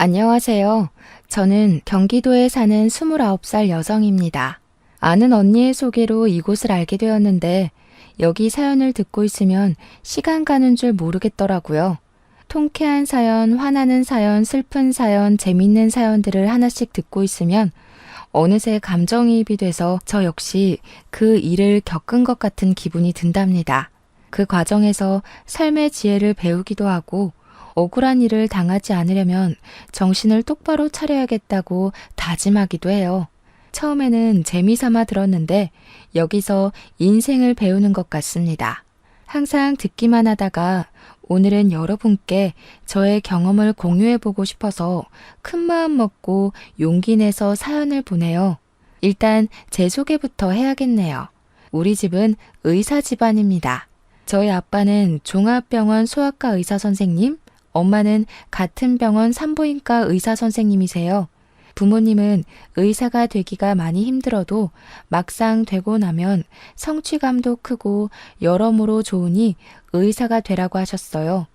안녕하세요. 저는 경기도에 사는 29살 여성입니다. 아는 언니의 소개로 이곳을 알게 되었는데 여기 사연을 듣고 있으면 시간 가는 줄 모르겠더라고요. 통쾌한 사연, 화나는 사연, 슬픈 사연, 재밌는 사연들을 하나씩 듣고 있으면 어느새 감정이입이 돼서 저 역시 그 일을 겪은 것 같은 기분이 든답니다. 그 과정에서 삶의 지혜를 배우기도 하고 억울한 일을 당하지 않으려면 정신을 똑바로 차려야겠다고 다짐하기도 해요. 처음에는 재미삼아 들었는데 여기서 인생을 배우는 것 같습니다. 항상 듣기만 하다가 오늘은 여러분께 저의 경험을 공유해보고 싶어서 큰 마음 먹고 용기 내서 사연을 보내요. 일단 제 소개부터 해야겠네요. 우리 집은 의사 집안입니다. 저희 아빠는 종합병원 소아과 의사 선생님, 엄마는 같은 병원 산부인과 의사 선생님이세요. 부모님은 의사가 되기가 많이 힘들어도 막상 되고 나면 성취감도 크고 여러모로 좋으니 의사가 되라고 하셨어요.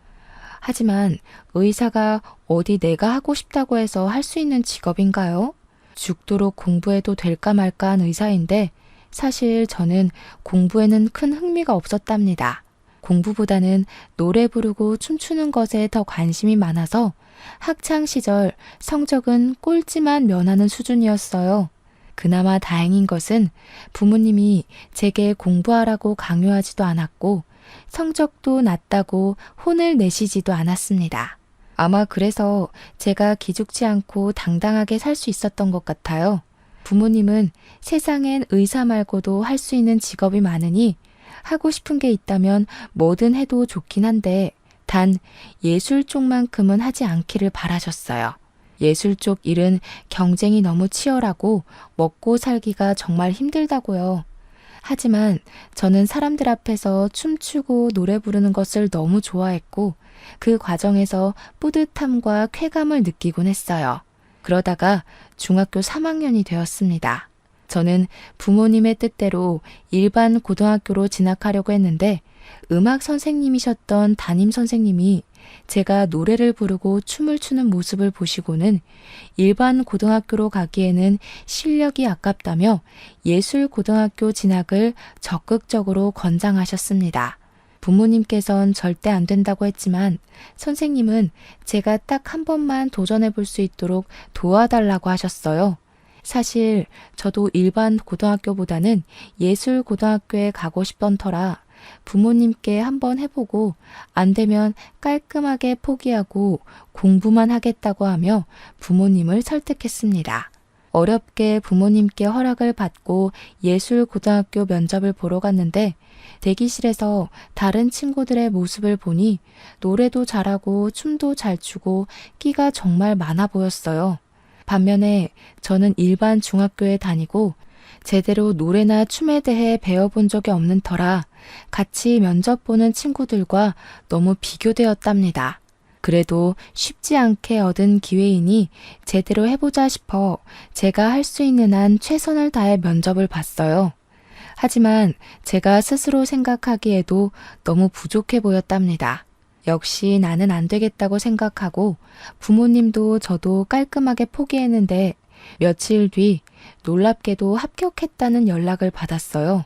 하지만 의사가 어디 내가 하고 싶다고 해서 할 수 있는 직업인가요? 죽도록 공부해도 될까 말까 한 의사인데 사실 저는 공부에는 큰 흥미가 없었답니다. 공부보다는 노래 부르고 춤추는 것에 더 관심이 많아서 학창 시절 성적은 꼴찌만 면하는 수준이었어요. 그나마 다행인 것은 부모님이 제게 공부하라고 강요하지도 않았고 성적도 낮다고 혼을 내시지도 않았습니다. 아마 그래서 제가 기죽지 않고 당당하게 살 수 있었던 것 같아요. 부모님은 세상엔 의사 말고도 할 수 있는 직업이 많으니 하고 싶은 게 있다면 뭐든 해도 좋긴 한데 단 예술 쪽만큼은 하지 않기를 바라셨어요. 예술 쪽 일은 경쟁이 너무 치열하고 먹고 살기가 정말 힘들다고요. 하지만 저는 사람들 앞에서 춤추고 노래 부르는 것을 너무 좋아했고 그 과정에서 뿌듯함과 쾌감을 느끼곤 했어요. 그러다가 중학교 3학년이 되었습니다. 저는 부모님의 뜻대로 일반 고등학교로 진학하려고 했는데 음악 선생님이셨던 담임 선생님이 제가 노래를 부르고 춤을 추는 모습을 보시고는 일반 고등학교로 가기에는 실력이 아깝다며 예술 고등학교 진학을 적극적으로 권장하셨습니다. 부모님께선 절대 안 된다고 했지만 선생님은 제가 딱 한 번만 도전해 볼 수 있도록 도와달라고 하셨어요. 사실 저도 일반 고등학교보다는 예술 고등학교에 가고 싶던 터라 부모님께 한번 해보고 안 되면 깔끔하게 포기하고 공부만 하겠다고 하며 부모님을 설득했습니다. 어렵게 부모님께 허락을 받고 예술 고등학교 면접을 보러 갔는데 대기실에서 다른 친구들의 모습을 보니 노래도 잘하고 춤도 잘 추고 끼가 정말 많아 보였어요. 반면에 저는 일반 중학교에 다니고 제대로 노래나 춤에 대해 배워본 적이 없는 터라 같이 면접 보는 친구들과 너무 비교되었답니다. 그래도 쉽지 않게 얻은 기회이니 제대로 해보자 싶어 제가 할 수 있는 한 최선을 다해 면접을 봤어요. 하지만 제가 스스로 생각하기에도 너무 부족해 보였답니다. 역시 나는 안 되겠다고 생각하고 부모님도 저도 깔끔하게 포기했는데 며칠 뒤 놀랍게도 합격했다는 연락을 받았어요.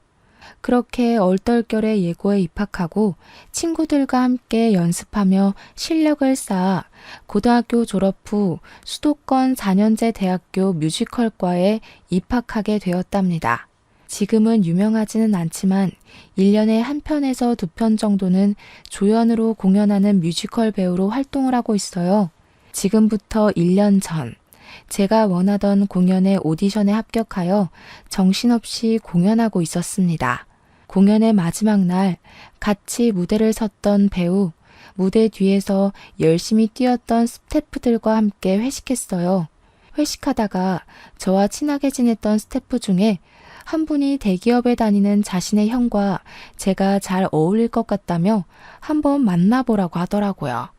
그렇게 얼떨결에 예고에 입학하고 친구들과 함께 연습하며 실력을 쌓아 고등학교 졸업 후 수도권 4년제 대학교 뮤지컬과에 입학하게 되었답니다. 지금은 유명하지는 않지만 1년에 한 편에서 2편 정도는 조연으로 공연하는 뮤지컬 배우로 활동을 하고 있어요. 지금부터 1년 전 제가 원하던 공연의 오디션에 합격하여 정신없이 공연하고 있었습니다. 공연의 마지막 날 같이 무대를 섰던 배우, 무대 뒤에서 열심히 뛰었던 스태프들과 함께 회식했어요. 회식하다가 저와 친하게 지냈던 스태프 중에 한 분이 대기업에 다니는 자신의 형과 제가 잘 어울릴 것 같다며 한번 만나보라고 하더라고요.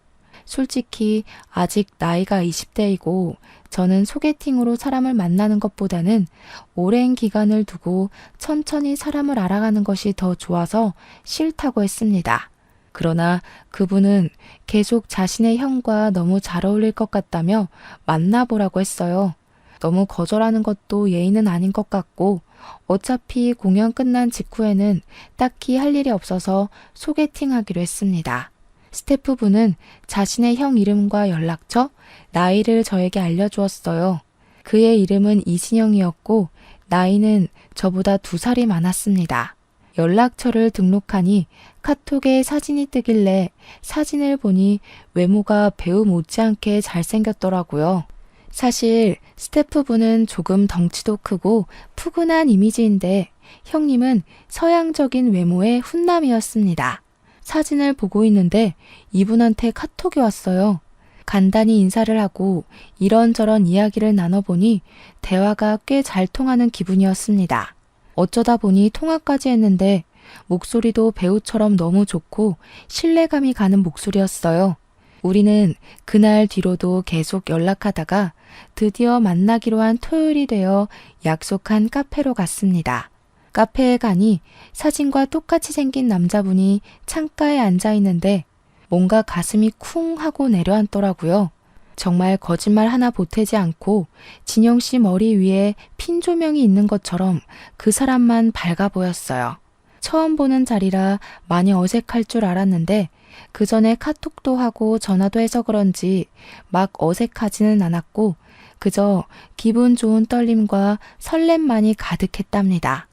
솔직히 아직 나이가 20대이고 저는 소개팅으로 사람을 만나는 것보다는 오랜 기간을 두고 천천히 사람을 알아가는 것이 더 좋아서 싫다고 했습니다. 그러나 그분은 계속 자신의 형과 너무 잘 어울릴 것 같다며 만나보라고 했어요. 너무 거절하는 것도 예의는 아닌 것 같고 어차피 공연 끝난 직후에는 딱히 할 일이 없어서 소개팅하기로 했습니다. 스태프분은 자신의 형 이름과 연락처, 나이를 저에게 알려주었어요. 그의 이름은 이진영이었고 나이는 저보다 2살이 많았습니다. 연락처를 등록하니 카톡에 사진이 뜨길래 사진을 보니 외모가 배우 못지않게 잘생겼더라고요. 사실 스태프분은 조금 덩치도 크고 푸근한 이미지인데 형님은 서양적인 외모의 훈남이었습니다. 사진을 보고 있는데 이분한테 카톡이 왔어요. 간단히 인사를 하고 이런저런 이야기를 나눠보니 대화가 꽤 잘 통하는 기분이었습니다. 어쩌다 보니 통화까지 했는데 목소리도 배우처럼 너무 좋고 신뢰감이 가는 목소리였어요. 우리는 그날 뒤로도 계속 연락하다가 드디어 만나기로 한 토요일이 되어 약속한 카페로 갔습니다. 카페에 가니 사진과 똑같이 생긴 남자분이 창가에 앉아 있는데 뭔가 가슴이 쿵 하고 내려앉더라고요. 정말 거짓말 하나 보태지 않고 진영 씨 머리 위에 핀 조명이 있는 것처럼 그 사람만 밝아 보였어요. 처음 보는 자리라 많이 어색할 줄 알았는데 그 전에 카톡도 하고 전화도 해서 그런지 막 어색하지는 않았고 그저 기분 좋은 떨림과 설렘만이 가득했답니다.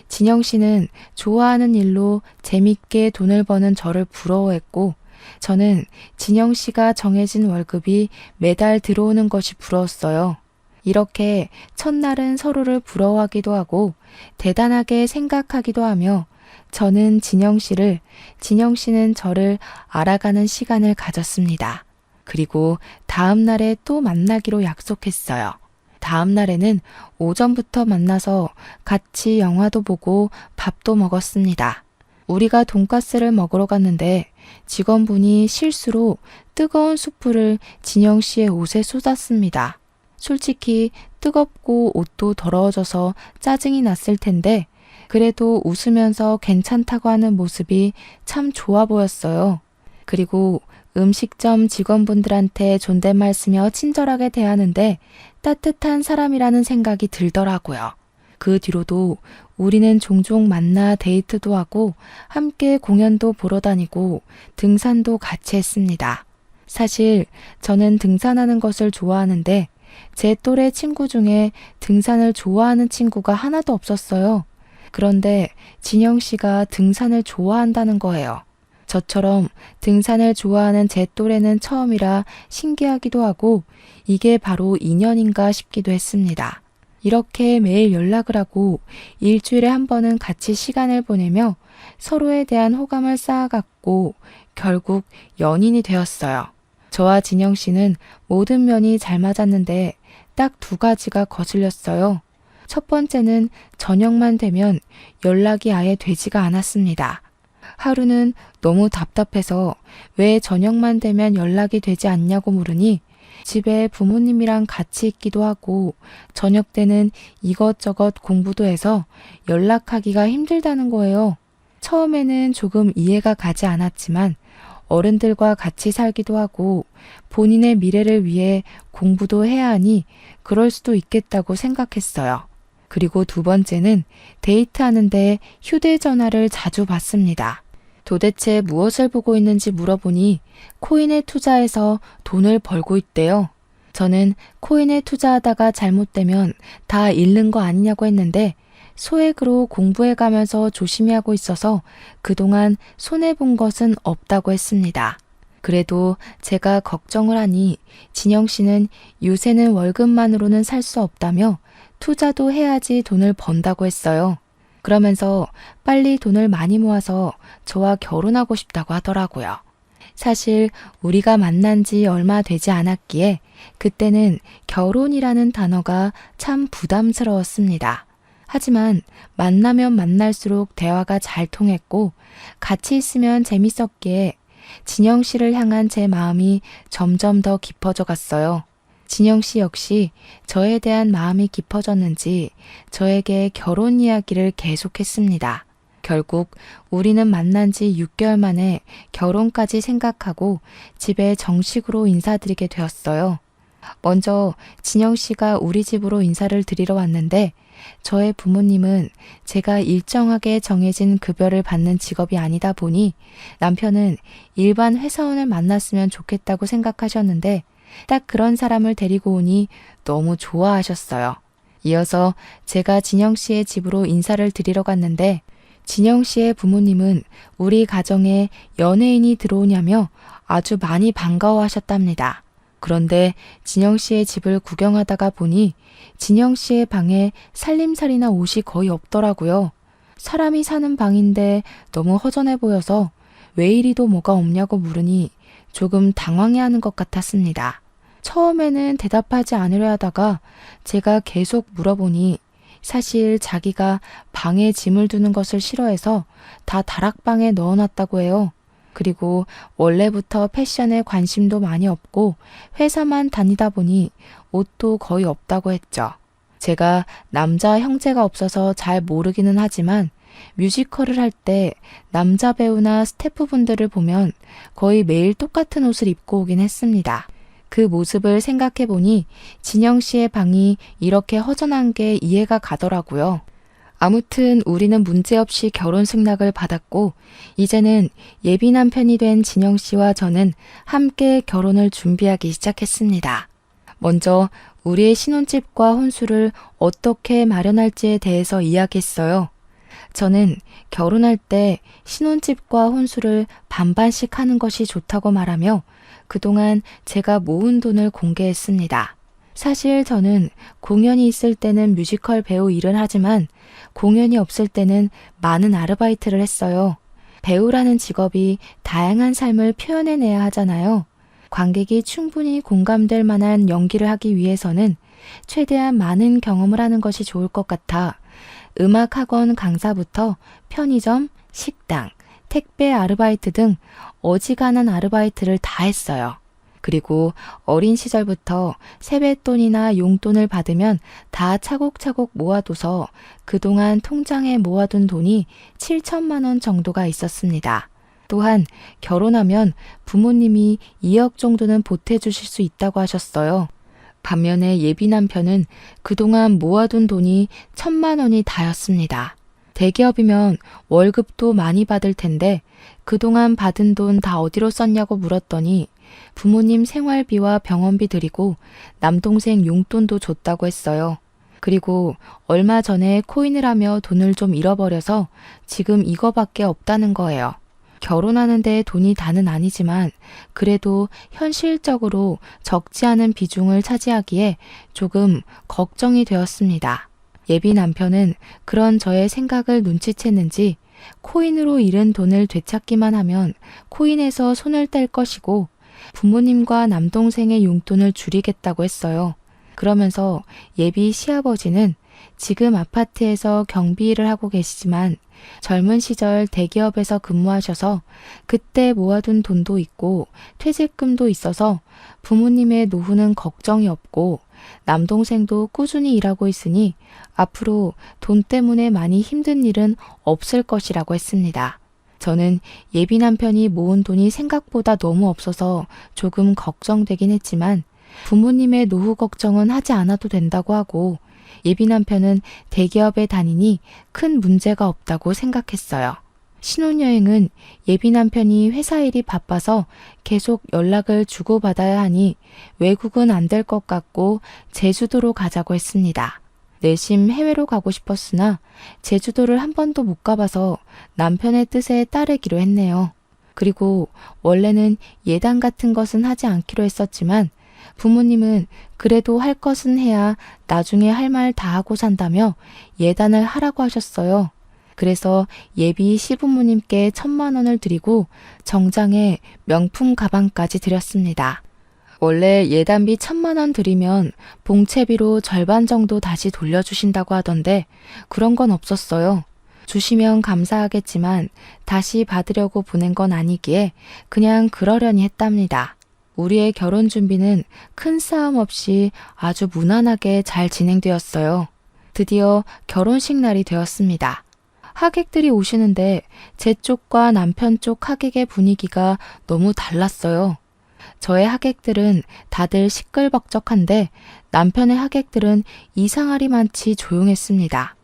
진영 씨는 좋아하는 일로 재밌게 돈을 버는 저를 부러워했고 저는 진영 씨가 정해진 월급이 매달 들어오는 것이 부러웠어요. 이렇게 첫날은 서로를 부러워하기도 하고 대단하게 생각하기도 하며 저는 진영 씨를, 진영 씨는 저를 알아가는 시간을 가졌습니다. 그리고 다음 날에 또 만나기로 약속했어요. 다음 날에는 오전부터 만나서 같이 영화도 보고 밥도 먹었습니다. 우리가 돈가스를 먹으러 갔는데 직원분이 실수로 뜨거운 수프를 진영 씨의 옷에 쏟았습니다. 솔직히 뜨겁고 옷도 더러워져서 짜증이 났을 텐데 그래도 웃으면서 괜찮다고 하는 모습이 참 좋아 보였어요. 그리고 음식점 직원분들한테 존댓말 쓰며 친절하게 대하는데 따뜻한 사람이라는 생각이 들더라고요. 그 뒤로도 우리는 종종 만나 데이트도 하고 함께 공연도 보러 다니고 등산도 같이 했습니다. 사실 저는 등산하는 것을 좋아하는데 제 또래 친구 중에 등산을 좋아하는 친구가 하나도 없었어요. 그런데 진영 씨가 등산을 좋아한다는 거예요. 저처럼 등산을 좋아하는 제 또래는 처음이라 신기하기도 하고 이게 바로 인연인가 싶기도 했습니다. 이렇게 매일 연락을 하고 일주일에 한 번은 같이 시간을 보내며 서로에 대한 호감을 쌓아갔고 결국 연인이 되었어요. 저와 진영 씨는 모든 면이 잘 맞았는데 딱 2가지가 거슬렸어요. 첫 번째는 저녁만 되면 연락이 아예 되지가 않았습니다. 하루는 너무 답답해서 왜 저녁만 되면 연락이 되지 않냐고 물으니 집에 부모님이랑 같이 있기도 하고 저녁 때는 이것저것 공부도 해서 연락하기가 힘들다는 거예요. 처음에는 조금 이해가 가지 않았지만 어른들과 같이 살기도 하고 본인의 미래를 위해 공부도 해야 하니 그럴 수도 있겠다고 생각했어요. 그리고 2번째는 데이트하는데 휴대전화를 자주 받습니다. 도대체 무엇을 보고 있는지 물어보니 코인에 투자해서 돈을 벌고 있대요. 저는 코인에 투자하다가 잘못되면 다 잃는 거 아니냐고 했는데 소액으로 공부해가면서 조심히 하고 있어서 그동안 손해본 것은 없다고 했습니다. 그래도 제가 걱정을 하니 진영 씨는 요새는 월급만으로는 살 수 없다며 투자도 해야지 돈을 번다고 했어요. 그러면서 빨리 돈을 많이 모아서 저와 결혼하고 싶다고 하더라고요. 사실 우리가 만난 지 얼마 되지 않았기에 그때는 결혼이라는 단어가 참 부담스러웠습니다. 하지만 만나면 만날수록 대화가 잘 통했고 같이 있으면 재밌었기에 진영 씨를 향한 제 마음이 점점 더 깊어져 갔어요. 진영 씨 역시 저에 대한 마음이 깊어졌는지 저에게 결혼 이야기를 계속했습니다. 결국 우리는 만난 지 6개월 만에 결혼까지 생각하고 집에 정식으로 인사드리게 되었어요. 먼저 진영 씨가 우리 집으로 인사를 드리러 왔는데 저의 부모님은 제가 일정하게 정해진 급여를 받는 직업이 아니다 보니 남편은 일반 회사원을 만났으면 좋겠다고 생각하셨는데 딱 그런 사람을 데리고 오니 너무 좋아하셨어요. 이어서 제가 진영 씨의 집으로 인사를 드리러 갔는데 진영 씨의 부모님은 우리 가정에 연예인이 들어오냐며 아주 많이 반가워하셨답니다. 그런데 진영 씨의 집을 구경하다가 보니 진영 씨의 방에 살림살이나 옷이 거의 없더라고요. 사람이 사는 방인데 너무 허전해 보여서 왜 이리도 뭐가 없냐고 물으니 조금 당황해하는 것 같았습니다. 처음에는 대답하지 않으려 하다가 제가 계속 물어보니 사실 자기가 방에 짐을 두는 것을 싫어해서 다 다락방에 넣어놨다고 해요. 그리고 원래부터 패션에 관심도 많이 없고 회사만 다니다 보니 옷도 거의 없다고 했죠. 제가 남자 형제가 없어서 잘 모르기는 하지만 뮤지컬을 할 때 남자 배우나 스태프분들을 보면 거의 매일 똑같은 옷을 입고 오긴 했습니다. 그 모습을 생각해 보니 진영 씨의 방이 이렇게 허전한 게 이해가 가더라고요. 아무튼 우리는 문제없이 결혼 승낙을 받았고 이제는 예비 남편이 된 진영 씨와 저는 함께 결혼을 준비하기 시작했습니다. 먼저 우리의 신혼집과 혼수를 어떻게 마련할지에 대해서 이야기했어요. 저는 결혼할 때 신혼집과 혼수를 반반씩 하는 것이 좋다고 말하며 그동안 제가 모은 돈을 공개했습니다. 사실 저는 공연이 있을 때는 뮤지컬 배우 일을 하지만 공연이 없을 때는 많은 아르바이트를 했어요. 배우라는 직업이 다양한 삶을 표현해내야 하잖아요. 관객이 충분히 공감될 만한 연기를 하기 위해서는 최대한 많은 경험을 하는 것이 좋을 것 같아 음악학원 강사부터 편의점, 식당, 택배 아르바이트 등 어지간한 아르바이트를 다 했어요. 그리고 어린 시절부터 세뱃돈이나 용돈을 받으면 다 차곡차곡 모아둬서 그동안 통장에 모아둔 돈이 7천만 원 정도가 있었습니다. 또한 결혼하면 부모님이 2억 정도는 보태주실 수 있다고 하셨어요. 반면에 예비 남편은 그동안 모아둔 돈이 1,000만 원이 다였습니다. 대기업이면 월급도 많이 받을 텐데 그동안 받은 돈 다 어디로 썼냐고 물었더니 부모님 생활비와 병원비 드리고 남동생 용돈도 줬다고 했어요. 그리고 얼마 전에 코인을 하며 돈을 좀 잃어버려서 지금 이거밖에 없다는 거예요. 결혼하는데 돈이 다는 아니지만 그래도 현실적으로 적지 않은 비중을 차지하기에 조금 걱정이 되었습니다. 예비 남편은 그런 저의 생각을 눈치챘는지 코인으로 잃은 돈을 되찾기만 하면 코인에서 손을 뗄 것이고 부모님과 남동생의 용돈을 줄이겠다고 했어요. 그러면서 예비 시아버지는 지금 아파트에서 경비 일을 하고 계시지만 젊은 시절 대기업에서 근무하셔서 그때 모아둔 돈도 있고 퇴직금도 있어서 부모님의 노후는 걱정이 없고 남동생도 꾸준히 일하고 있으니 앞으로 돈 때문에 많이 힘든 일은 없을 것이라고 했습니다. 저는 예비 남편이 모은 돈이 생각보다 너무 없어서 조금 걱정되긴 했지만 부모님의 노후 걱정은 하지 않아도 된다고 하고 예비 남편은 대기업에 다니니 큰 문제가 없다고 생각했어요. 신혼여행은 예비 남편이 회사 일이 바빠서 계속 연락을 주고받아야 하니 외국은 안 될 것 같고 제주도로 가자고 했습니다. 내심 해외로 가고 싶었으나 제주도를 한 번도 못 가봐서 남편의 뜻에 따르기로 했네요. 그리고 원래는 예단 같은 것은 하지 않기로 했었지만 부모님은 그래도 할 것은 해야 나중에 할 말 다 하고 산다며 예단을 하라고 하셨어요. 그래서 예비 시부모님께 1,000만 원을 드리고 정장에 명품 가방까지 드렸습니다. 원래 예단비 1,000만 원 드리면 봉채비로 절반 정도 다시 돌려주신다고 하던데 그런 건 없었어요. 주시면 감사하겠지만 다시 받으려고 보낸 건 아니기에 그냥 그러려니 했답니다. 우리의 결혼 준비는 큰 싸움 없이 아주 무난하게 잘 진행되었어요. 드디어 결혼식 날이 되었습니다. 하객들이 오시는데 제 쪽과 남편 쪽 하객의 분위기가 너무 달랐어요. 저의 하객들은 다들 시끌벅적한데 남편의 하객들은 이상하리만치 조용했습니다.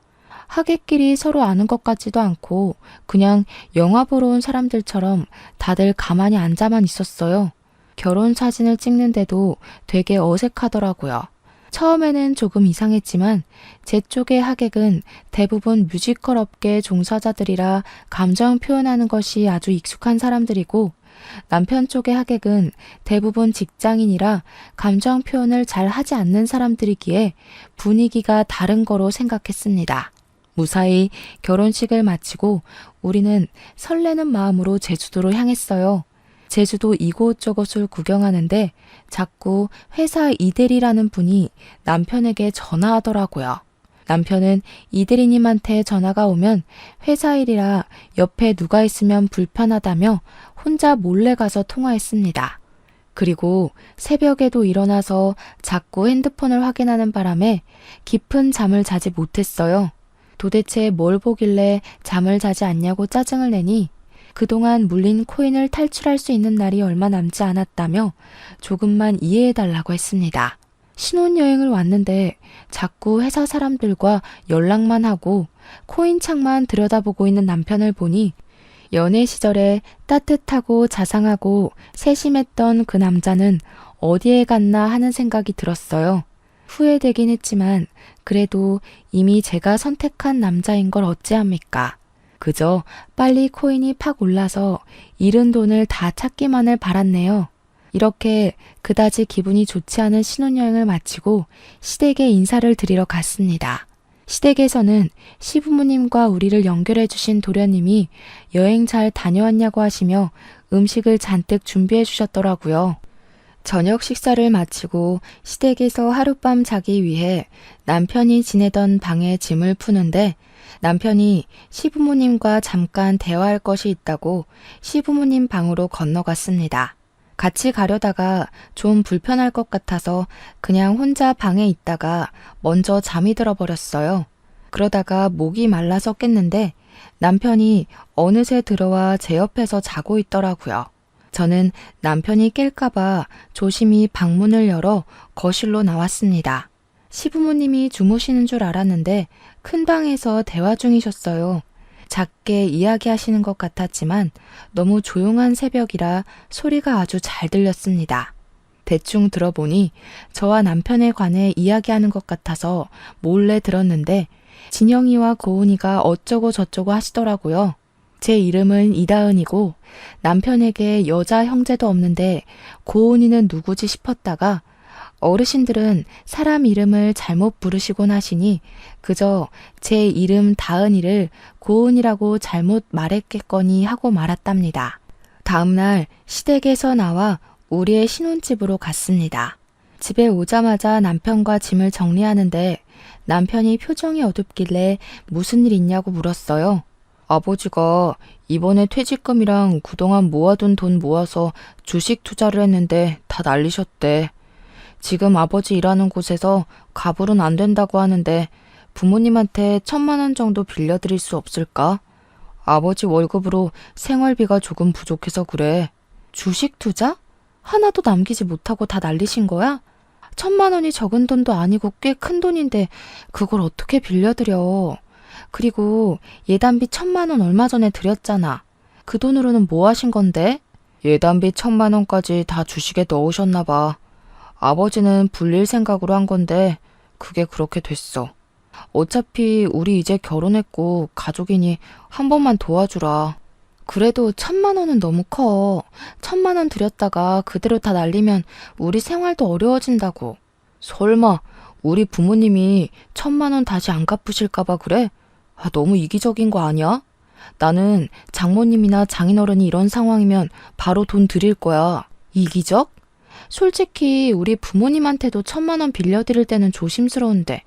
하객끼리 서로 아는 것 같지도 않고 그냥 영화 보러 온 사람들처럼 다들 가만히 앉아만 있었어요. 결혼 사진을 찍는데도 되게 어색하더라고요. 처음에는 조금 이상했지만 제 쪽의 하객은 대부분 뮤지컬 업계 종사자들이라 감정 표현하는 것이 아주 익숙한 사람들이고 남편 쪽의 하객은 대부분 직장인이라 감정 표현을 잘 하지 않는 사람들이기에 분위기가 다른 거로 생각했습니다. 무사히 결혼식을 마치고 우리는 설레는 마음으로 제주도로 향했어요. 제주도 이곳저곳을 구경하는데 자꾸 회사 이대리라는 분이 남편에게 전화하더라고요. 남편은 이대리님한테 전화가 오면 회사 일이라 옆에 누가 있으면 불편하다며 혼자 몰래 가서 통화했습니다. 그리고 새벽에도 일어나서 자꾸 핸드폰을 확인하는 바람에 깊은 잠을 자지 못했어요. 도대체 뭘 보길래 잠을 자지 않냐고 짜증을 내니 그동안 물린 코인을 탈출할 수 있는 날이 얼마 남지 않았다며 조금만 이해해달라고 했습니다. 신혼여행을 왔는데 자꾸 회사 사람들과 연락만 하고 코인창만 들여다보고 있는 남편을 보니 연애 시절에 따뜻하고 자상하고 세심했던 그 남자는 어디에 갔나 하는 생각이 들었어요. 후회되긴 했지만 그래도 이미 제가 선택한 남자인 걸 어찌합니까? 그저 빨리 코인이 팍 올라서 잃은 돈을 다 찾기만을 바랐네요. 이렇게 그다지 기분이 좋지 않은 신혼여행을 마치고 시댁에 인사를 드리러 갔습니다. 시댁에서는 시부모님과 우리를 연결해 주신 도련님이 여행 잘 다녀왔냐고 하시며 음식을 잔뜩 준비해 주셨더라고요. 저녁 식사를 마치고 시댁에서 하룻밤 자기 위해 남편이 지내던 방에 짐을 푸는데 남편이 시부모님과 잠깐 대화할 것이 있다고 시부모님 방으로 건너갔습니다. 같이 가려다가 좀 불편할 것 같아서 그냥 혼자 방에 있다가 먼저 잠이 들어버렸어요. 그러다가 목이 말라서 깼는데 남편이 어느새 들어와 제 옆에서 자고 있더라고요. 저는 남편이 깰까봐 조심히 방문을 열어 거실로 나왔습니다. 시부모님이 주무시는 줄 알았는데 큰 방에서 대화 중이셨어요. 작게 이야기하시는 것 같았지만 너무 조용한 새벽이라 소리가 아주 잘 들렸습니다. 대충 들어보니 저와 남편에 관해 이야기하는 것 같아서 몰래 들었는데 진영이와 고은이가 어쩌고 저쩌고 하시더라고요. 제 이름은 이다은이고 남편에게 여자 형제도 없는데 고은이는 누구지 싶었다가 어르신들은 사람 이름을 잘못 부르시곤 하시니 그저 제 이름 다은이를 고은이라고 잘못 말했겠거니 하고 말았답니다. 다음날 시댁에서 나와 우리의 신혼집으로 갔습니다. 집에 오자마자 남편과 짐을 정리하는데 남편이 표정이 어둡길래 무슨 일 있냐고 물었어요. 아버지가 이번에 퇴직금이랑 그동안 모아둔 돈 모아서 주식 투자를 했는데 다 날리셨대. 지금 아버지 일하는 곳에서 가불은 안 된다고 하는데 부모님한테 1,000만 원 정도 빌려드릴 수 없을까? 아버지 월급으로 생활비가 조금 부족해서 그래. 주식 투자? 하나도 남기지 못하고 다 날리신 거야? 1,000만 원이 적은 돈도 아니고 꽤 큰 돈인데 그걸 어떻게 빌려드려. 그리고 예단비 1,000만 원 얼마 전에 드렸잖아. 그 돈으로는 뭐 하신 건데? 예단비 1,000만 원까지 다 주식에 넣으셨나 봐. 아버지는 불릴 생각으로 한 건데 그게 그렇게 됐어. 어차피 우리 이제 결혼했고 가족이니 한 번만 도와주라. 그래도 1,000만 원은 너무 커. 1,000만 원 들였다가 그대로 다 날리면 우리 생활도 어려워진다고. 설마 우리 부모님이 1,000만 원 다시 안 갚으실까 봐 그래? 너무 이기적인 거 아니야? 나는 장모님이나 장인어른이 이런 상황이면 바로 돈 드릴 거야. 이기적? 솔직히 우리 부모님한테도 1,000만 원 빌려드릴 때는 조심스러운데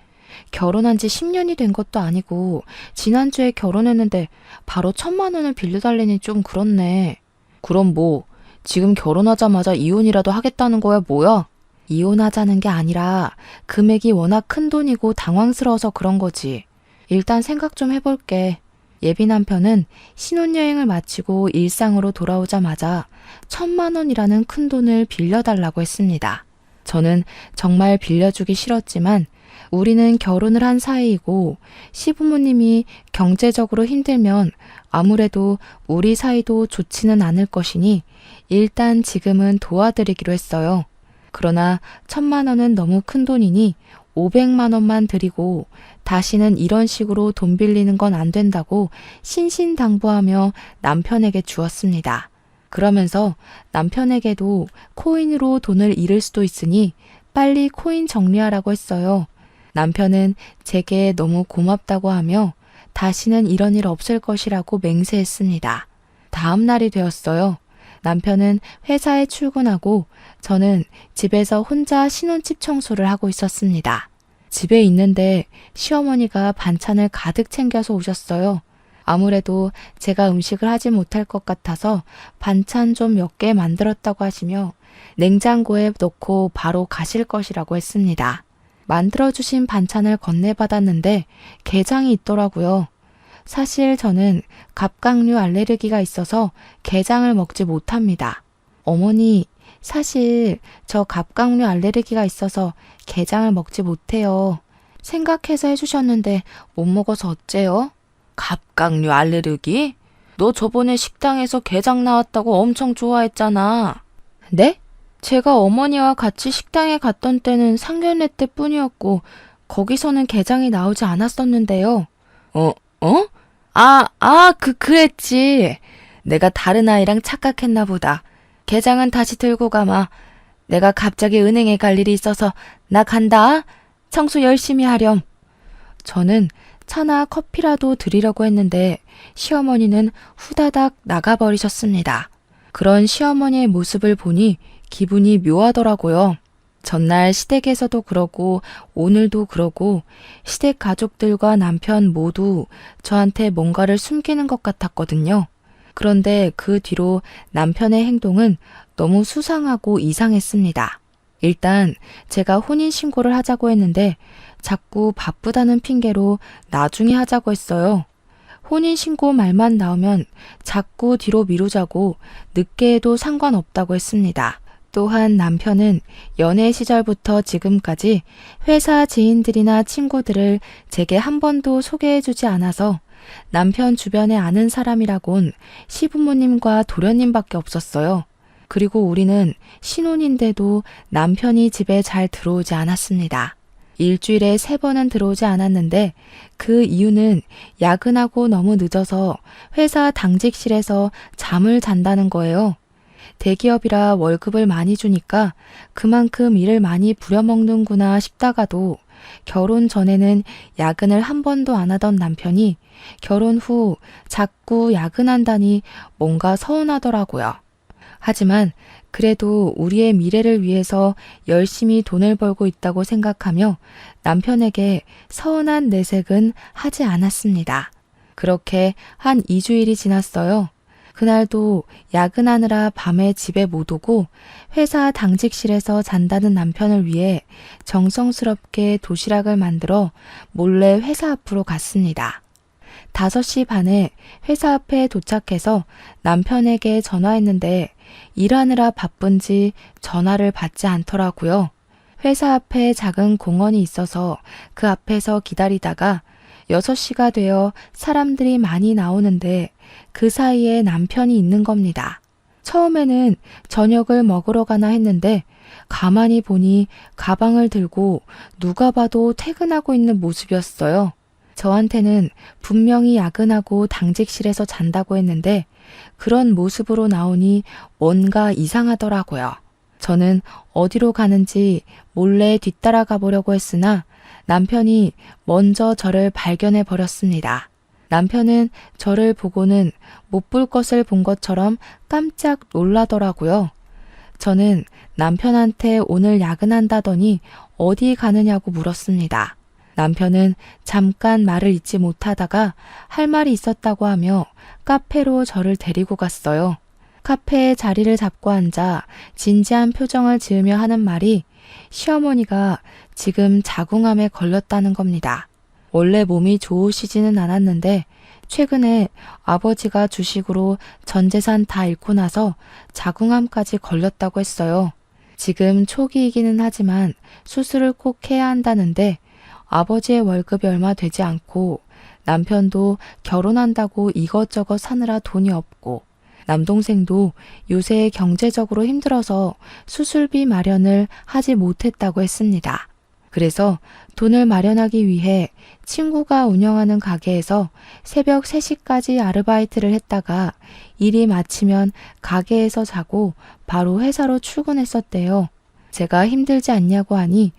결혼한 지 10년이 된 것도 아니고 지난주에 결혼했는데 바로 1,000만 원을 빌려달래니 좀 그렇네. 그럼 뭐 지금 결혼하자마자 이혼이라도 하겠다는 거야 뭐야? 이혼하자는 게 아니라 금액이 워낙 큰 돈이고 당황스러워서 그런 거지. 일단 생각 좀 해볼게. 예비 남편은 신혼여행을 마치고 일상으로 돌아오자마자 1,000만 원이라는 큰 돈을 빌려달라고 했습니다. 저는 정말 빌려주기 싫었지만 우리는 결혼을 한 사이이고 시부모님이 경제적으로 힘들면 아무래도 우리 사이도 좋지는 않을 것이니 일단 지금은 도와드리기로 했어요. 그러나 1,000만 원은 너무 큰 돈이니 500만 원만 드리고 다시는 이런 식으로 돈 빌리는 건 안 된다고 신신당부하며 남편에게 주었습니다. 그러면서 남편에게도 코인으로 돈을 잃을 수도 있으니 빨리 코인 정리하라고 했어요. 남편은 제게 너무 고맙다고 하며 다시는 이런 일 없을 것이라고 맹세했습니다. 다음 날이 되었어요. 남편은 회사에 출근하고 저는 집에서 혼자 신혼집 청소를 하고 있었습니다. 집에 있는데 시어머니가 반찬을 가득 챙겨서 오셨어요. 아무래도 제가 음식을 하지 못할 것 같아서 반찬 좀 몇 개 만들었다고 하시며 냉장고에 넣고 바로 가실 것이라고 했습니다. 만들어주신 반찬을 건네받았는데 게장이 있더라고요. 사실 저는 갑각류 알레르기가 있어서 게장을 먹지 못합니다. 어머니, 사실 저 갑각류 알레르기가 있어서 게장을 먹지 못해요. 생각해서 해주셨는데 못 먹어서 어째요? 갑각류 알레르기? 너 저번에 식당에서 게장 나왔다고 엄청 좋아했잖아. 네? 제가 어머니와 같이 식당에 갔던 때는 상견례 때뿐이었고 거기서는 게장이 나오지 않았었는데요. 그랬지. 내가 다른 아이랑 착각했나 보다. 게장은 다시 들고 가마. 내가 갑자기 은행에 갈 일이 있어서 나 간다. 청소 열심히 하렴. 저는 차나 커피라도 드리려고 했는데 시어머니는 후다닥 나가버리셨습니다. 그런 시어머니의 모습을 보니 기분이 묘하더라고요. 전날 시댁에서도 그러고 오늘도 그러고 시댁 가족들과 남편 모두 저한테 뭔가를 숨기는 것 같았거든요. 그런데 그 뒤로 남편의 행동은 너무 수상하고 이상했습니다. 일단 제가 혼인신고를 하자고 했는데 자꾸 바쁘다는 핑계로 나중에 하자고 했어요. 혼인신고 말만 나오면 자꾸 뒤로 미루자고 늦게 해도 상관없다고 했습니다. 또한 남편은 연애 시절부터 지금까지 회사 지인들이나 친구들을 제게 한 번도 소개해주지 않아서 남편 주변에 아는 사람이라곤 시부모님과 도련님밖에 없었어요. 그리고 우리는 신혼인데도 남편이 집에 잘 들어오지 않았습니다. 일주일에 3번은 들어오지 않았는데 그 이유는 야근하고 너무 늦어서 회사 당직실에서 잠을 잔다는 거예요. 대기업이라 월급을 많이 주니까 그만큼 일을 많이 부려먹는구나 싶다가도 결혼 전에는 야근을 한 번도 안 하던 남편이 결혼 후 자꾸 야근한다니 뭔가 서운하더라고요. 하지만 그래도 우리의 미래를 위해서 열심히 돈을 벌고 있다고 생각하며 남편에게 서운한 내색은 하지 않았습니다. 그렇게 한 2주일이 지났어요. 그날도 야근하느라 밤에 집에 못 오고 회사 당직실에서 잔다는 남편을 위해 정성스럽게 도시락을 만들어 몰래 회사 앞으로 갔습니다. 5시 반에 회사 앞에 도착해서 남편에게 전화했는데 일하느라 바쁜지 전화를 받지 않더라고요. 회사 앞에 작은 공원이 있어서 그 앞에서 기다리다가 6시가 되어 사람들이 많이 나오는데 그 사이에 남편이 있는 겁니다. 처음에는 저녁을 먹으러 가나 했는데 가만히 보니 가방을 들고 누가 봐도 퇴근하고 있는 모습이었어요. 저한테는 분명히 야근하고 당직실에서 잔다고 했는데 그런 모습으로 나오니 뭔가 이상하더라고요. 저는 어디로 가는지 몰래 뒤따라가 보려고 했으나 남편이 먼저 저를 발견해 버렸습니다. 남편은 저를 보고는 못 볼 것을 본 것처럼 깜짝 놀라더라고요. 저는 남편한테 오늘 야근한다더니 어디 가느냐고 물었습니다. 남편은 잠깐 말을 잇지 못하다가 할 말이 있었다고 하며 카페로 저를 데리고 갔어요. 카페에 자리를 잡고 앉아 진지한 표정을 지으며 하는 말이 시어머니가 지금 자궁암에 걸렸다는 겁니다. 원래 몸이 좋으시지는 않았는데 최근에 아버지가 주식으로 전 재산 다 잃고 나서 자궁암까지 걸렸다고 했어요. 지금 초기이기는 하지만 수술을 꼭 해야 한다는데 아버지의 월급이 얼마 되지 않고 남편도 결혼한다고 이것저것 사느라 돈이 없고 남동생도 요새 경제적으로 힘들어서 수술비 마련을 하지 못했다고 했습니다. 그래서 돈을 마련하기 위해 친구가 운영하는 가게에서 새벽 3시까지 아르바이트를 했다가 일이 마치면 가게에서 자고 바로 회사로 출근했었대요. 제가 힘들지 않냐고 하니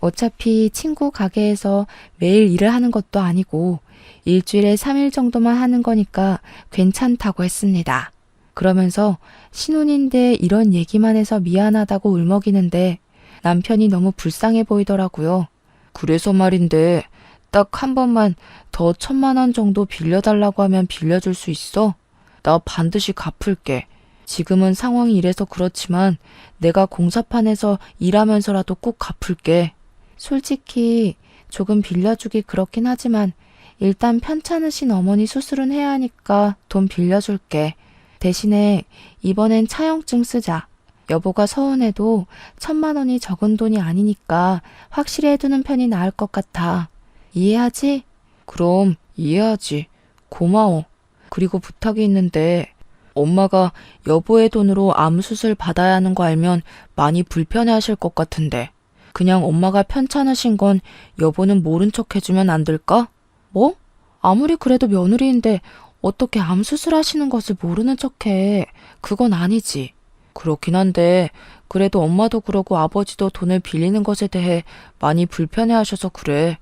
어차피 친구 가게에서 매일 일을 하는 것도 아니고 일주일에 3일 정도만 하는 거니까 괜찮다고 했습니다. 그러면서 신혼인데 이런 얘기만 해서 미안하다고 울먹이는데 남편이 너무 불쌍해 보이더라고요. 그래서 말인데 딱 한 번만 더 1,000만 원 정도 빌려달라고 하면 빌려줄 수 있어? 나 반드시 갚을게. 지금은 상황이 이래서 그렇지만 내가 공사판에서 일하면서라도 꼭 갚을게. 솔직히 조금 빌려주기 그렇긴 하지만 일단 편찮으신 어머니 수술은 해야 하니까 돈 빌려줄게. 대신에 이번엔 차용증 쓰자. 여보가 서운해도 1,000만 원이 적은 돈이 아니니까 확실히 해두는 편이 나을 것 같아. 이해하지? 그럼 이해하지. 고마워. 그리고 부탁이 있는데 엄마가 여보의 돈으로 암 수술 받아야 하는 거 알면 많이 불편해하실 것 같은데 그냥 엄마가 편찮으신 건 여보는 모른 척 해주면 안 될까? 뭐? 아무리 그래도 며느리인데 어떻게 암 수술하시는 것을 모르는 척해. 그건 아니지. 그렇긴 한데 그래도 엄마도 그러고 아버지도 돈을 빌리는 것에 대해 많이 불편해하셔서 그래.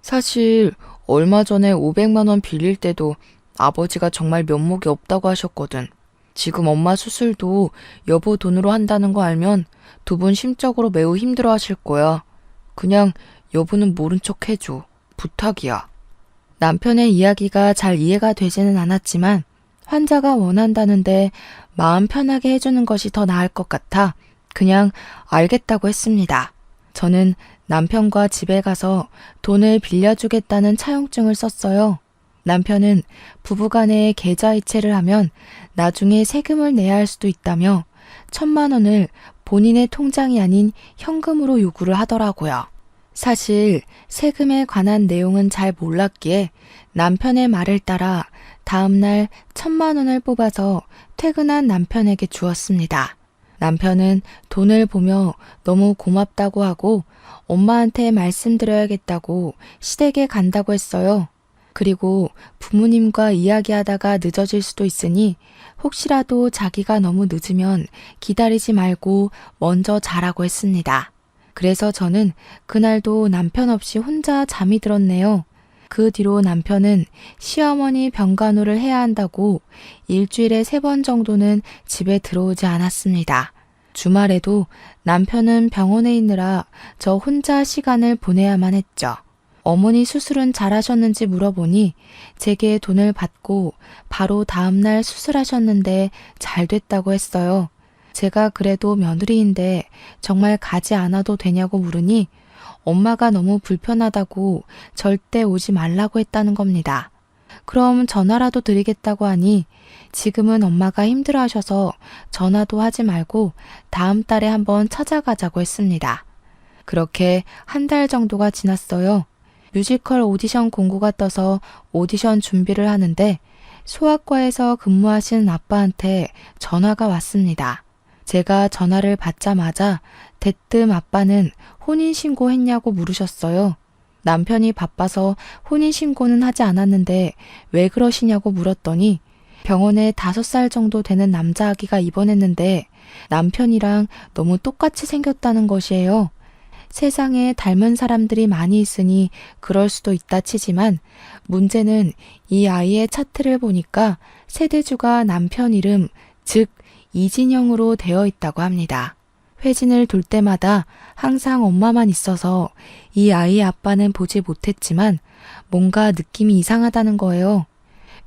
사실 얼마 전에 500만 원 빌릴 때도 아버지가 정말 면목이 없다고 하셨거든. 지금 엄마 수술도 여보 돈으로 한다는 거 알면 두 분 심적으로 매우 힘들어 하실 거야. 그냥 여보는 모른 척 해줘. 부탁이야. 남편의 이야기가 잘 이해가 되지는 않았지만 환자가 원한다는데 마음 편하게 해주는 것이 더 나을 것 같아 그냥 알겠다고 했습니다. 저는 남편과 집에 가서 돈을 빌려주겠다는 차용증을 썼어요. 남편은 부부간에 계좌이체를 하면 나중에 세금을 내야 할 수도 있다며 1,000만 원을 본인의 통장이 아닌 현금으로 요구를 하더라고요. 사실 세금에 관한 내용은 잘 몰랐기에 남편의 말을 따라 다음날 1,000만 원을 뽑아서 퇴근한 남편에게 주었습니다. 남편은 돈을 보며 너무 고맙다고 하고 엄마한테 말씀드려야겠다고 시댁에 간다고 했어요. 그리고 부모님과 이야기하다가 늦어질 수도 있으니 혹시라도 자기가 너무 늦으면 기다리지 말고 먼저 자라고 했습니다. 그래서 저는 그날도 남편 없이 혼자 잠이 들었네요. 그 뒤로 남편은 시어머니 병간호를 해야 한다고 일주일에 3번 정도는 집에 들어오지 않았습니다. 주말에도 남편은 병원에 있느라 저 혼자 시간을 보내야만 했죠. 어머니 수술은 잘하셨는지 물어보니 제게 돈을 받고 바로 다음날 수술하셨는데 잘 됐다고 했어요. 제가 그래도 며느리인데 정말 가지 않아도 되냐고 물으니 엄마가 너무 불편하다고 절대 오지 말라고 했다는 겁니다. 그럼 전화라도 드리겠다고 하니 지금은 엄마가 힘들어하셔서 전화도 하지 말고 다음 달에 한번 찾아가자고 했습니다. 그렇게 한 달 정도가 지났어요. 뮤지컬 오디션 공고가 떠서 오디션 준비를 하는데 소아과에서 근무하시는 아빠한테 전화가 왔습니다. 제가 전화를 받자마자 대뜸 아빠는 혼인신고 했냐고 물으셨어요. 남편이 바빠서 혼인신고는 하지 않았는데 왜 그러시냐고 물었더니 병원에 5살 정도 되는 남자아기가 입원했는데 남편이랑 너무 똑같이 생겼다는 것이에요. 세상에 닮은 사람들이 많이 있으니 그럴 수도 있다 치지만 문제는 이 아이의 차트를 보니까 세대주가 남편 이름, 즉 이진영으로 되어 있다고 합니다. 회진을 돌 때마다 항상 엄마만 있어서 이 아이의 아빠는 보지 못했지만 뭔가 느낌이 이상하다는 거예요.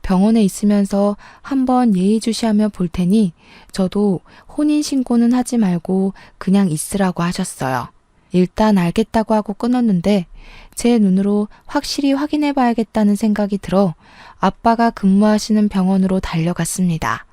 병원에 있으면서 한번 예의주시하며 볼 테니 저도 혼인신고는 하지 말고 그냥 있으라고 하셨어요. 일단 알겠다고 하고 끊었는데 제 눈으로 확실히 확인해 봐야겠다는 생각이 들어 아빠가 근무하시는 병원으로 달려갔습니다.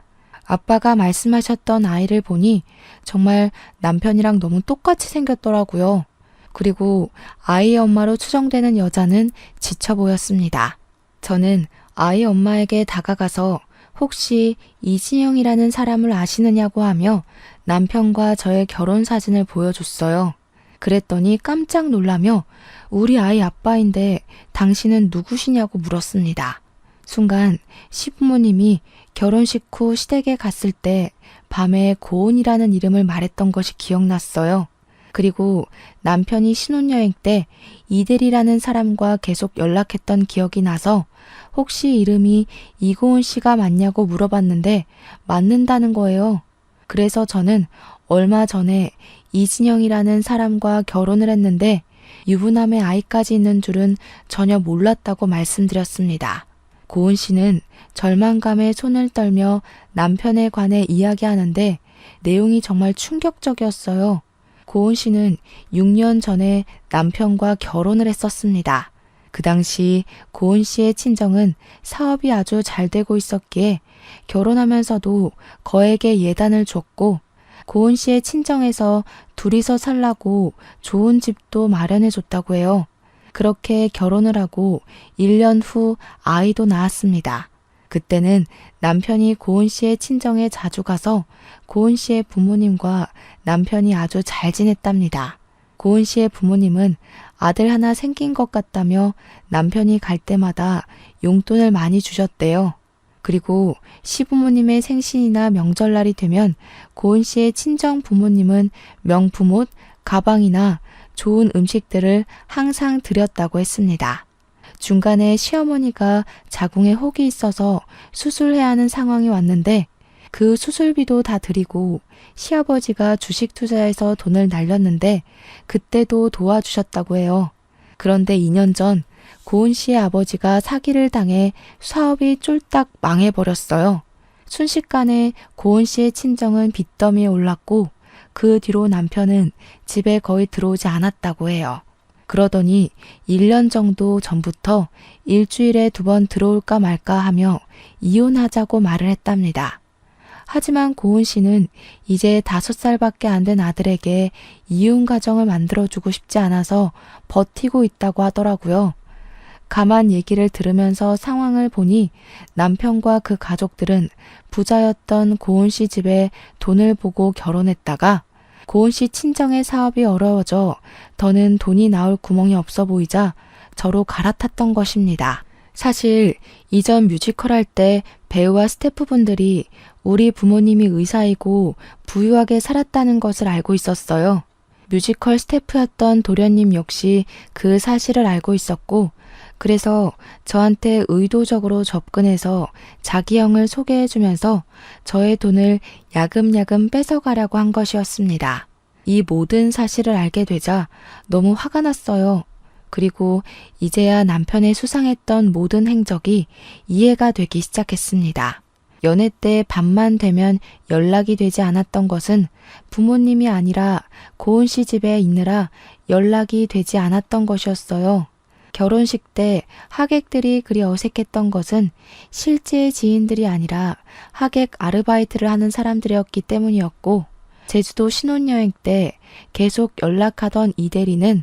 아빠가 말씀하셨던 아이를 보니 정말 남편이랑 너무 똑같이 생겼더라고요. 그리고 아이의 엄마로 추정되는 여자는 지쳐 보였습니다. 저는 아이 엄마에게 다가가서 혹시 이진영이라는 사람을 아시느냐고 하며 남편과 저의 결혼 사진을 보여줬어요. 그랬더니 깜짝 놀라며 우리 아이 아빠인데 당신은 누구시냐고 물었습니다. 순간 시부모님이 결혼식 후 시댁에 갔을 때 밤에 고은이라는 이름을 말했던 것이 기억났어요. 그리고 남편이 신혼여행 때 이대리라는 사람과 계속 연락했던 기억이 나서 혹시 이름이 이고은 씨가 맞냐고 물어봤는데 맞는다는 거예요. 그래서 저는 얼마 전에 이진영이라는 사람과 결혼을 했는데 유부남의 아이까지 있는 줄은 전혀 몰랐다고 말씀드렸습니다. 고은 씨는 절망감에 손을 떨며 남편에 관해 이야기하는데 내용이 정말 충격적이었어요. 고은 씨는 6년 전에 남편과 결혼을 했었습니다. 그 당시 고은 씨의 친정은 사업이 아주 잘 되고 있었기에 결혼하면서도 거액의 예단을 줬고 고은 씨의 친정에서 둘이서 살라고 좋은 집도 마련해 줬다고 해요. 그렇게 결혼을 하고 1년 후 아이도 낳았습니다. 그때는 남편이 고은 씨의 친정에 자주 가서 고은 씨의 부모님과 남편이 아주 잘 지냈답니다. 고은 씨의 부모님은 아들 하나 생긴 것 같다며 남편이 갈 때마다 용돈을 많이 주셨대요. 그리고 시부모님의 생신이나 명절날이 되면 고은 씨의 친정 부모님은 명품 옷, 가방이나 좋은 음식들을 항상 드렸다고 했습니다. 중간에 시어머니가 자궁에 혹이 있어서 수술해야 하는 상황이 왔는데 그 수술비도 다 드리고 시아버지가 주식 투자해서 돈을 날렸는데 그때도 도와주셨다고 해요. 그런데 2년 전 고은 씨의 아버지가 사기를 당해 사업이 쫄딱 망해버렸어요. 순식간에 고은 씨의 친정은 빚더미에 올랐고 그 뒤로 남편은 집에 거의 들어오지 않았다고 해요. 그러더니 1년 정도 전부터 일주일에 2번 들어올까 말까 하며 이혼하자고 말을 했답니다. 하지만 고은 씨는 이제 5살밖에 안 된 아들에게 이혼 가정을 만들어주고 싶지 않아서 버티고 있다고 하더라고요. 가만 얘기를 들으면서 상황을 보니 남편과 그 가족들은 부자였던 고은 씨 집에 돈을 보고 결혼했다가 고은 씨 친정의 사업이 어려워져 더는 돈이 나올 구멍이 없어 보이자 저로 갈아탔던 것입니다. 사실 이전 뮤지컬 할 때 배우와 스태프분들이 우리 부모님이 의사이고 부유하게 살았다는 것을 알고 있었어요. 뮤지컬 스태프였던 도련님 역시 그 사실을 알고 있었고 그래서 저한테 의도적으로 접근해서 자기 형을 소개해주면서 저의 돈을 야금야금 뺏어가려고 한 것이었습니다. 이 모든 사실을 알게 되자 너무 화가 났어요. 그리고 이제야 남편의 수상했던 모든 행적이 이해가 되기 시작했습니다. 연애 때 밤만 되면 연락이 되지 않았던 것은 부모님이 아니라 고은 씨 집에 있느라 연락이 되지 않았던 것이었어요. 결혼식 때 하객들이 그리 어색했던 것은 실제 지인들이 아니라 하객 아르바이트를 하는 사람들이었기 때문이었고 제주도 신혼여행 때 계속 연락하던 이 대리는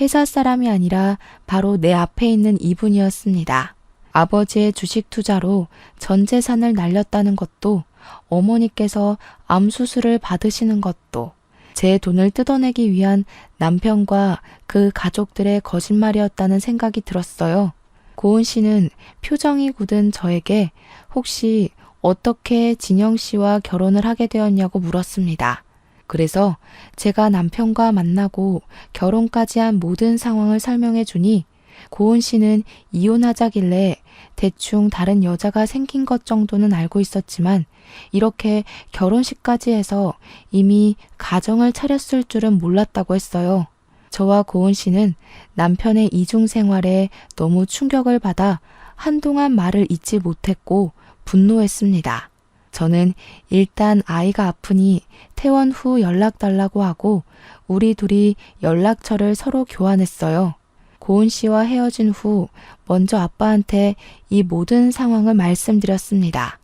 회사 사람이 아니라 바로 내 앞에 있는 이분이었습니다. 아버지의 주식 투자로 전 재산을 날렸다는 것도 어머니께서 암 수술을 받으시는 것도 제 돈을 뜯어내기 위한 남편과 그 가족들의 거짓말이었다는 생각이 들었어요. 고은 씨는 표정이 굳은 저에게 혹시 어떻게 진영 씨와 결혼을 하게 되었냐고 물었습니다. 그래서 제가 남편과 만나고 결혼까지 한 모든 상황을 설명해 주니 고은 씨는 이혼하자길래 대충 다른 여자가 생긴 것 정도는 알고 있었지만 이렇게 결혼식까지 해서 이미 가정을 차렸을 줄은 몰랐다고 했어요. 저와 고은 씨는 남편의 이중 생활에 너무 충격을 받아 한동안 말을 잇지 못했고 분노했습니다. 저는 일단 아이가 아프니 퇴원 후 연락 달라고 하고 우리 둘이 연락처를 서로 교환했어요. 고은 씨와 헤어진 후 먼저 아빠한테 이 모든 상황을 말씀드렸습니다.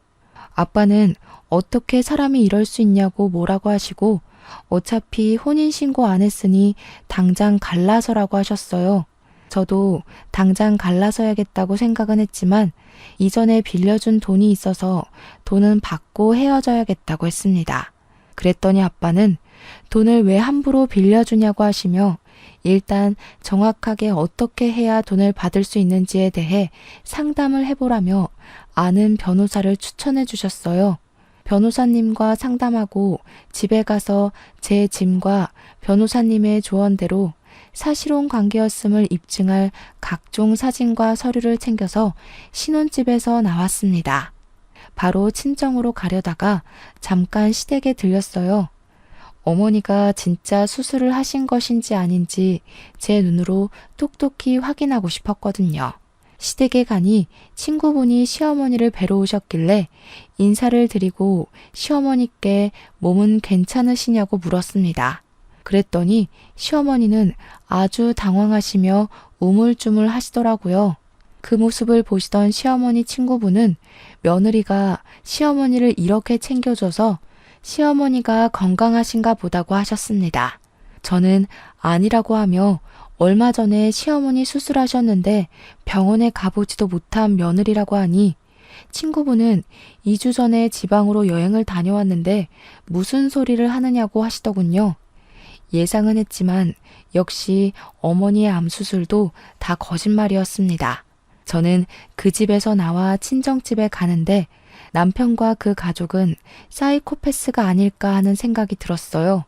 아빠는 어떻게 사람이 이럴 수 있냐고 뭐라고 하시고 어차피 혼인신고 안 했으니 당장 갈라서라고 하셨어요. 저도 당장 갈라서야겠다고 생각은 했지만 이전에 빌려준 돈이 있어서 돈은 받고 헤어져야겠다고 했습니다. 그랬더니 아빠는 돈을 왜 함부로 빌려주냐고 하시며 일단 정확하게 어떻게 해야 돈을 받을 수 있는지에 대해 상담을 해보라며 아는 변호사를 추천해 주셨어요. 변호사님과 상담하고 집에 가서 제 짐과 변호사님의 조언대로 사실혼 관계였음을 입증할 각종 사진과 서류를 챙겨서 신혼집에서 나왔습니다. 바로 친정으로 가려다가 잠깐 시댁에 들렸어요. 어머니가 진짜 수술을 하신 것인지 아닌지 제 눈으로 똑똑히 확인하고 싶었거든요. 시댁에 가니 친구분이 시어머니를 뵈러 오셨길래 인사를 드리고 시어머니께 몸은 괜찮으시냐고 물었습니다. 그랬더니 시어머니는 아주 당황하시며 우물쭈물 하시더라고요. 그 모습을 보시던 시어머니 친구분은 며느리가 시어머니를 이렇게 챙겨줘서 시어머니가 건강하신가 보다고 하셨습니다. 저는 아니라고 하며 얼마 전에 시어머니 수술하셨는데 병원에 가보지도 못한 며느리라고 하니 친구분은 2주 전에 지방으로 여행을 다녀왔는데 무슨 소리를 하느냐고 하시더군요. 예상은 했지만 역시 어머니의 암수술도 다 거짓말이었습니다. 저는 그 집에서 나와 친정집에 가는데 남편과 그 가족은 사이코패스가 아닐까 하는 생각이 들었어요.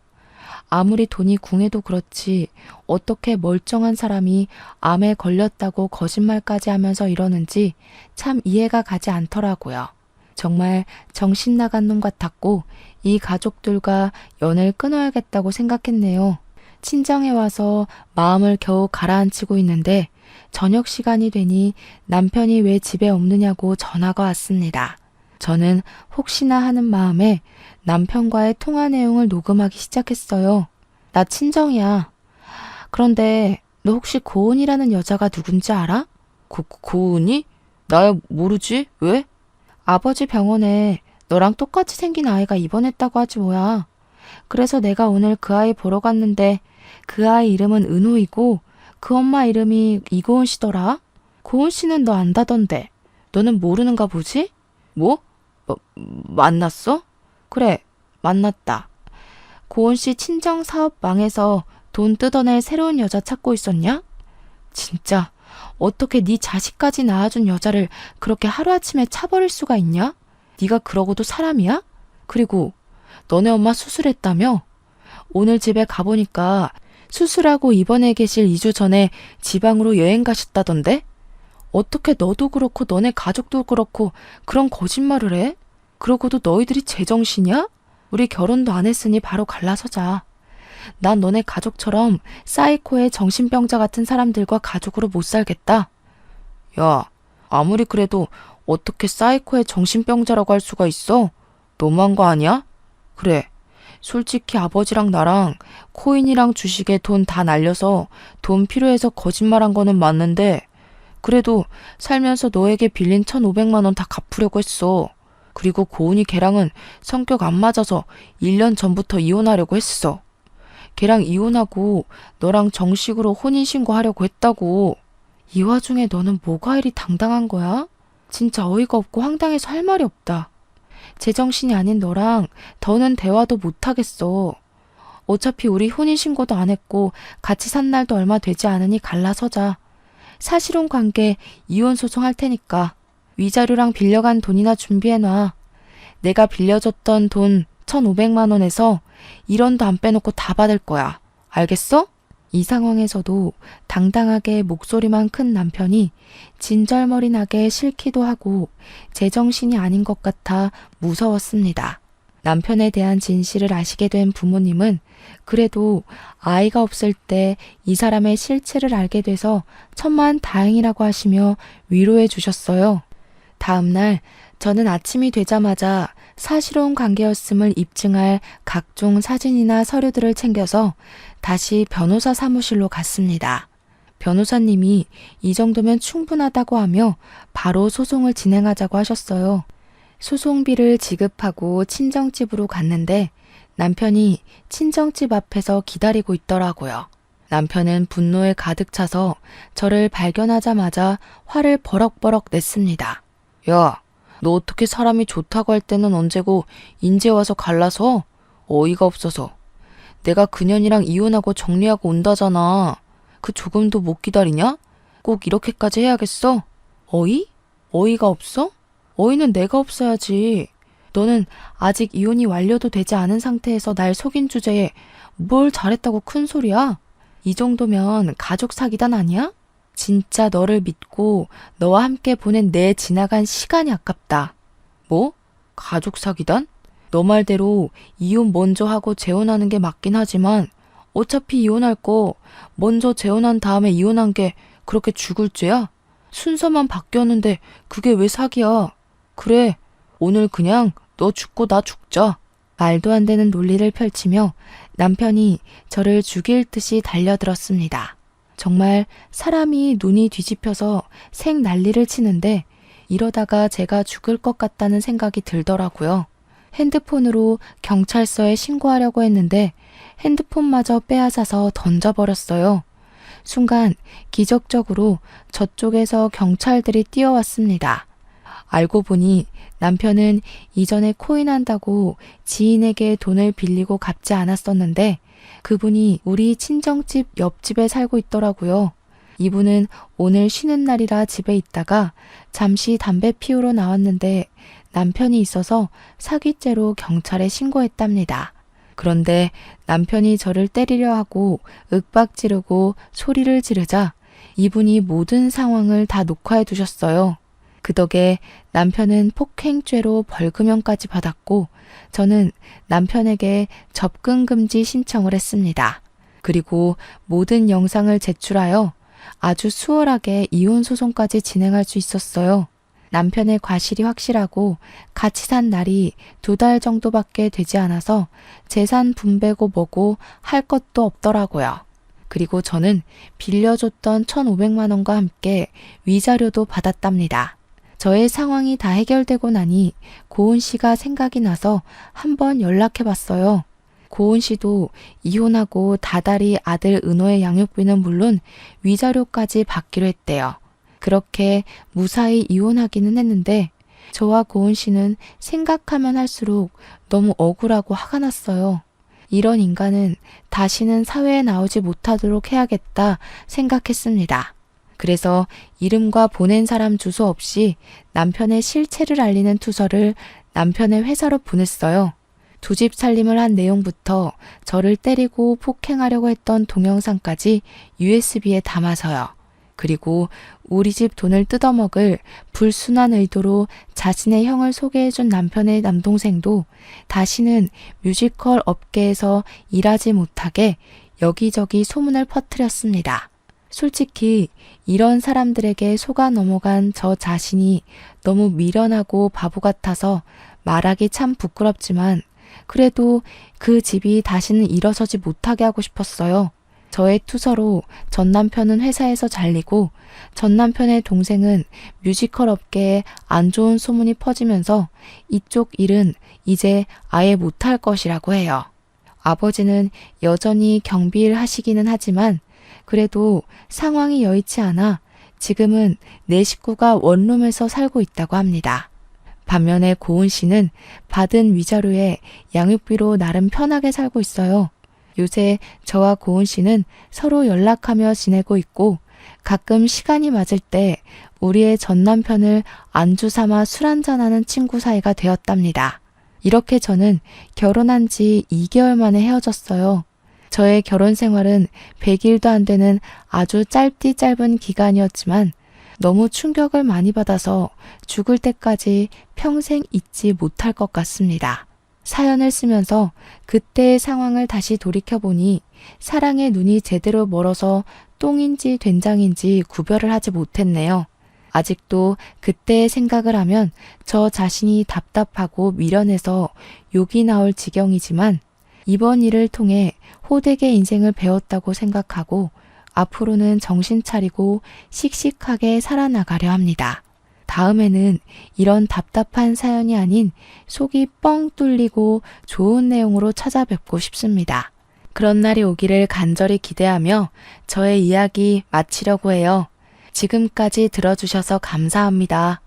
아무리 돈이 궁해도 그렇지 어떻게 멀쩡한 사람이 암에 걸렸다고 거짓말까지 하면서 이러는지 참 이해가 가지 않더라고요. 정말 정신 나간 놈 같았고 이 가족들과 연을 끊어야겠다고 생각했네요. 친정에 와서 마음을 겨우 가라앉히고 있는데 저녁 시간이 되니 남편이 왜 집에 없느냐고 전화가 왔습니다. 저는 혹시나 하는 마음에 남편과의 통화 내용을 녹음하기 시작했어요. 나 친정이야. 그런데 너 혹시 고은이라는 여자가 누군지 알아? 고은이? 나 모르지? 왜? 아버지 병원에 너랑 똑같이 생긴 아이가 입원했다고 하지 뭐야. 그래서 내가 오늘 그 아이 보러 갔는데 그 아이 이름은 은호이고 그 엄마 이름이 이고은 씨더라. 고은 씨는 너 안다던데. 너는 모르는가 보지? 뭐? 만났어? 그래, 만났다. 고은 씨 친정 사업 망해서 돈 뜯어낼 새로운 여자 찾고 있었냐? 진짜 어떻게 네 자식까지 낳아준 여자를 그렇게 하루아침에 차버릴 수가 있냐? 네가 그러고도 사람이야? 그리고 너네 엄마 수술했다며? 오늘 집에 가보니까 수술하고 입원해 계실 2주 전에 지방으로 여행 가셨다던데? 어떻게 너도 그렇고 너네 가족도 그렇고 그런 거짓말을 해? 그러고도 너희들이 제정신이야? 우리 결혼도 안 했으니 바로 갈라서자. 난 너네 가족처럼 사이코의 정신병자 같은 사람들과 가족으로 못 살겠다. 야, 아무리 그래도 어떻게 사이코의 정신병자라고 할 수가 있어? 너무한 거 아니야? 그래, 솔직히 아버지랑 나랑 코인이랑 주식에 돈 다 날려서 돈 필요해서 거짓말한 거는 맞는데 그래도 살면서 너에게 빌린 1,500만 원 다 갚으려고 했어. 그리고 고은이 걔랑은 성격 안 맞아서 1년 전부터 이혼하려고 했어. 걔랑 이혼하고 너랑 정식으로 혼인신고하려고 했다고. 이 와중에 너는 뭐가 이리 당당한 거야? 진짜 어이가 없고 황당해서 할 말이 없다. 제정신이 아닌 너랑 더는 대화도 못하겠어. 어차피 우리 혼인신고도 안 했고 같이 산 날도 얼마 되지 않으니 갈라서자. 사실혼 관계 이혼 소송할 테니까 위자료랑 빌려간 돈이나 준비해놔. 내가 빌려줬던 돈 1,500만 원에서 1원도 안 빼놓고 다 받을 거야. 알겠어? 이 상황에서도 당당하게 목소리만 큰 남편이 진절머리 나게 싫기도 하고 제정신이 아닌 것 같아 무서웠습니다. 남편에 대한 진실을 아시게 된 부모님은 그래도 아이가 없을 때 이 사람의 실체를 알게 돼서 천만 다행이라고 하시며 위로해 주셨어요. 다음 날 저는 아침이 되자마자 사실혼 관계였음을 입증할 각종 사진이나 서류들을 챙겨서 다시 변호사 사무실로 갔습니다. 변호사님이 이 정도면 충분하다고 하며 바로 소송을 진행하자고 하셨어요. 소송비를 지급하고 친정집으로 갔는데 남편이 친정집 앞에서 기다리고 있더라고요. 남편은 분노에 가득 차서 저를 발견하자마자 화를 버럭버럭 냈습니다. 야, 너 어떻게 사람이 좋다고 할 때는 언제고 인제 와서 갈라서? 어이가 없어서. 내가 그년이랑 이혼하고 정리하고 온다잖아. 그 조금도 못 기다리냐? 꼭 이렇게까지 해야겠어? 어이? 어이가 없어? 어이는 내가 없어야지. 너는 아직 이혼이 완료도 되지 않은 상태에서 날 속인 주제에 뭘 잘했다고 큰 소리야? 이 정도면 가족 사기단 아니야? 진짜 너를 믿고 너와 함께 보낸 내 지나간 시간이 아깝다. 뭐? 가족 사기단? 너 말대로 이혼 먼저 하고 재혼하는 게 맞긴 하지만 어차피 이혼할 거 먼저 재혼한 다음에 이혼한 게 그렇게 죽을 죄야? 순서만 바뀌었는데 그게 왜 사기야? 그래, 오늘 그냥 너 죽고 나 죽자. 말도 안 되는 논리를 펼치며 남편이 저를 죽일 듯이 달려들었습니다. 정말 사람이 눈이 뒤집혀서 생 난리를 치는데 이러다가 제가 죽을 것 같다는 생각이 들더라고요. 핸드폰으로 경찰서에 신고하려고 했는데 핸드폰마저 빼앗아서 던져버렸어요. 순간 기적적으로 저쪽에서 경찰들이 뛰어왔습니다. 알고 보니 남편은 이전에 코인한다고 지인에게 돈을 빌리고 갚지 않았었는데 그분이 우리 친정집 옆집에 살고 있더라고요. 이분은 오늘 쉬는 날이라 집에 있다가 잠시 담배 피우러 나왔는데 남편이 있어서 사기죄로 경찰에 신고했답니다. 그런데 남편이 저를 때리려 하고 윽박 지르고 소리를 지르자 이분이 모든 상황을 다 녹화해 두셨어요. 그 덕에 남편은 폭행죄로 벌금형까지 받았고 저는 남편에게 접근금지 신청을 했습니다. 그리고 모든 영상을 제출하여 아주 수월하게 이혼 소송까지 진행할 수 있었어요. 남편의 과실이 확실하고 같이 산 날이 2달 정도밖에 되지 않아서 재산 분배고 뭐고 할 것도 없더라고요. 그리고 저는 빌려줬던 1,500만 원과 함께 위자료도 받았답니다. 저의 상황이 다 해결되고 나니 고은 씨가 생각이 나서 한번 연락해봤어요. 고은 씨도 이혼하고 다달이 아들 은호의 양육비는 물론 위자료까지 받기로 했대요. 그렇게 무사히 이혼하기는 했는데 저와 고은 씨는 생각하면 할수록 너무 억울하고 화가 났어요. 이런 인간은 다시는 사회에 나오지 못하도록 해야겠다 생각했습니다. 그래서 이름과 보낸 사람 주소 없이 남편의 실체를 알리는 투서를 남편의 회사로 보냈어요. 2집 살림을 한 내용부터 저를 때리고 폭행하려고 했던 동영상까지 USB에 담아서요. 그리고 우리 집 돈을 뜯어먹을 불순한 의도로 자신의 형을 소개해준 남편의 남동생도 다시는 뮤지컬 업계에서 일하지 못하게 여기저기 소문을 퍼뜨렸습니다. 솔직히 이런 사람들에게 속아 넘어간 저 자신이 너무 미련하고 바보 같아서 말하기 참 부끄럽지만 그래도 그 집이 다시는 일어서지 못하게 하고 싶었어요. 저의 투서로 전 남편은 회사에서 잘리고 전 남편의 동생은 뮤지컬 업계에 안 좋은 소문이 퍼지면서 이쪽 일은 이제 아예 못할 것이라고 해요. 아버지는 여전히 경비일 하시기는 하지만 그래도 상황이 여의치 않아 지금은 내 식구가 원룸에서 살고 있다고 합니다. 반면에 고은 씨는 받은 위자료에 양육비로 나름 편하게 살고 있어요. 요새 저와 고은 씨는 서로 연락하며 지내고 있고 가끔 시간이 맞을 때 우리의 전 남편을 안주 삼아 술 한잔하는 친구 사이가 되었답니다. 이렇게 저는 결혼한 지 2개월 만에 헤어졌어요. 저의 결혼 생활은 100일도 안 되는 아주 짧디 짧은 기간이었지만 너무 충격을 많이 받아서 죽을 때까지 평생 잊지 못할 것 같습니다. 사연을 쓰면서 그때의 상황을 다시 돌이켜보니 사랑의 눈이 제대로 멀어서 똥인지 된장인지 구별을 하지 못했네요. 아직도 그때의 생각을 하면 저 자신이 답답하고 미련해서 욕이 나올 지경이지만 이번 일을 통해 호되게 인생을 배웠다고 생각하고 앞으로는 정신 차리고 씩씩하게 살아나가려 합니다. 다음에는 이런 답답한 사연이 아닌 속이 뻥 뚫리고 좋은 내용으로 찾아뵙고 싶습니다. 그런 날이 오기를 간절히 기대하며 저의 이야기 마치려고 해요. 지금까지 들어주셔서 감사합니다.